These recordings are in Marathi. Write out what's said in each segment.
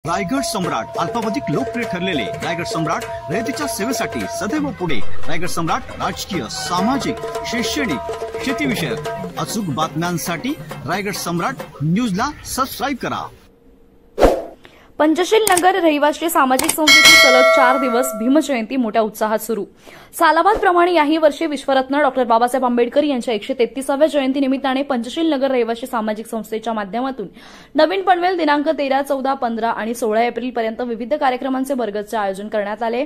रायगड सम्राट अल्पावधीत लोकप्रिय ठरलेले रायगड सम्राट रयतेच्या सेवेसाठी सदैव पुढे। रायगड सम्राट राजकीय, सामाजिक, शैक्षणिक, शेतीविषयक अचूक बातम्यांसाठी रायगड सम्राट न्यूजला सबस्क्राइब करा। पंचशील नगर रहिवासी सामाजिक संस्थेची सलग 4 दिवस भीमजयंती मोठ्या उत्साहात सुरू। सालाबाद प्रमाणे याही वर्षी विश्वरत्न डॉ. बाबासाहेब आंबेडकर यांच्या 133व्या जयंती निमित्ताने पंचशील नगर रहिवासी सामाजिक संस्थेच्या माध्यमातून नवीन पनवेल दिनांक 13, 14, 15 आणि 16 एप्रिल पर्यंत विविध कार्यक्रमांचे बरगतचे आयोजन करण्यात आले।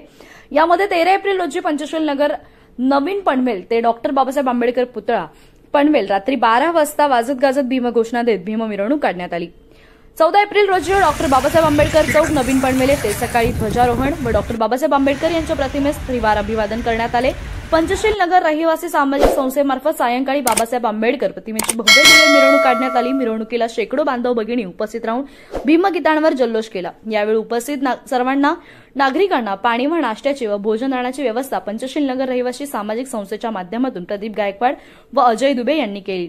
यामध्ये 13 एप्रिल रोजी पंचशील नगर नवीन पनवेल ते डॉ. बाबासाहेब आंबेडकर पुतळा पनवेल रात्री 12 वाजता वाजत गाजत भीम घोषणा देत भीम मिरवणूक काढण्यात आली। 14 एप्रिल रोजी डॉ. बाबासाहेब आंबेडकर चौक नवीन पनवेल येथे सकाळी ध्वजारोहण व डॉ. बाबासाहेब आंबेडकर यांच्या प्रतिमेस त्रिवार अभिवादन करण्यात आले। पंचशील नगर रहिवासी सामाजिक संस्थेमार्फत सायंकाळी बाबासाहेब आंबेडकर प्रतिमेची भव्य दिव्य मिरवणूक काढण्यात आली। मिरवणुकीला शेकडो बांधव भगिनी उपस्थित राहून भीमगीतांवर जल्लोष केला। यावेळी उपस्थित सर्वांना नागरिकांना पाणी व नाश्त्याची व भोजनाची व्यवस्था पंचशील नगर रहिवासी सामाजिक संस्थेच्या माध्यमातून प्रदीप गायकवाड व अजय दुबे यांनी केली।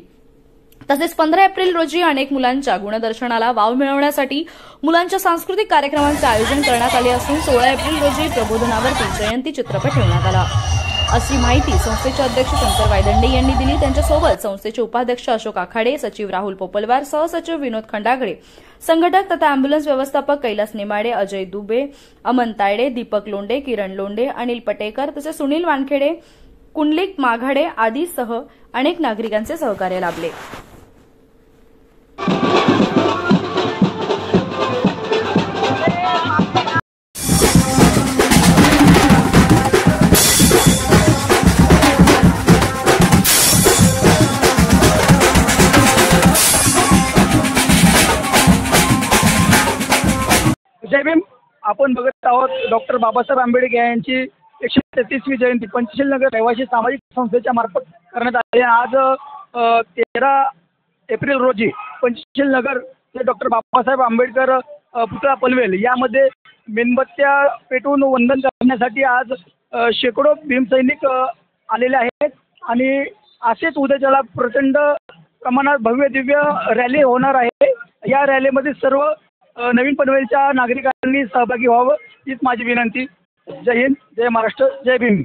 तसेच 15 एप्रिल रोजी अनेक मुलांच्या गुणदर्शनाला वाव मिळवण्यासाठी मुलांच्या सांस्कृतिक कार्यक्रमांचे आयोजन करण्यात आले असून 16 एप्रिल रोजी प्रबोधनावरती जयंती चित्रपट ठेवण्यात आला, अशी माहिती संस्थेचे अध्यक्ष शंकर वायदंडे यांनी दिली। त्यांच्यासोबत संस्थेचे उपाध्यक्ष अशोक आखाडे, सचिव राहुल पोपलवार, सहसचिव विनोद खंडागळे, संघटक तथा अँब्युलन्स व्यवस्थापक कैलास नेमाडे, अजय दुबे, अमन तायडे, दीपक लोंढे, किरण लोंढे, अनिल पटेकर तसेच सुनील वानखेडे, कुंडलिक माघाडे आदीसह अनेक नागरिकांचे सहकार्य लाभले। जय भीम। आपण बघत आहोत डॉक्टर बाबासाहेब आंबेडकर यांची 133वी जयंती पंचशील नगर रहिवासी सामाजिक संस्थेच्या मार्फत करण्यात आली। आज 13 एप्रिल रोजी पंचशील नगर ते डॉक्टर बाबासाहेब आंबेडकर पुतळा पनवेल यामध्ये मेणबत्त्या पेटवून वंदन करण्यासाठी आज शेकडो भीमसैनिक आलेले आहेत आणि असेच उद्याच्याला प्रचंड प्रमाणात भव्य दिव्य रॅली होणार आहे। या रॅलीमध्ये सर्व नवीन पनवेलच्या नागरिकांनी सहभागी व्हावं हीच माझी विनंती। जय हिंद, जय महाराष्ट्र, जय भीम।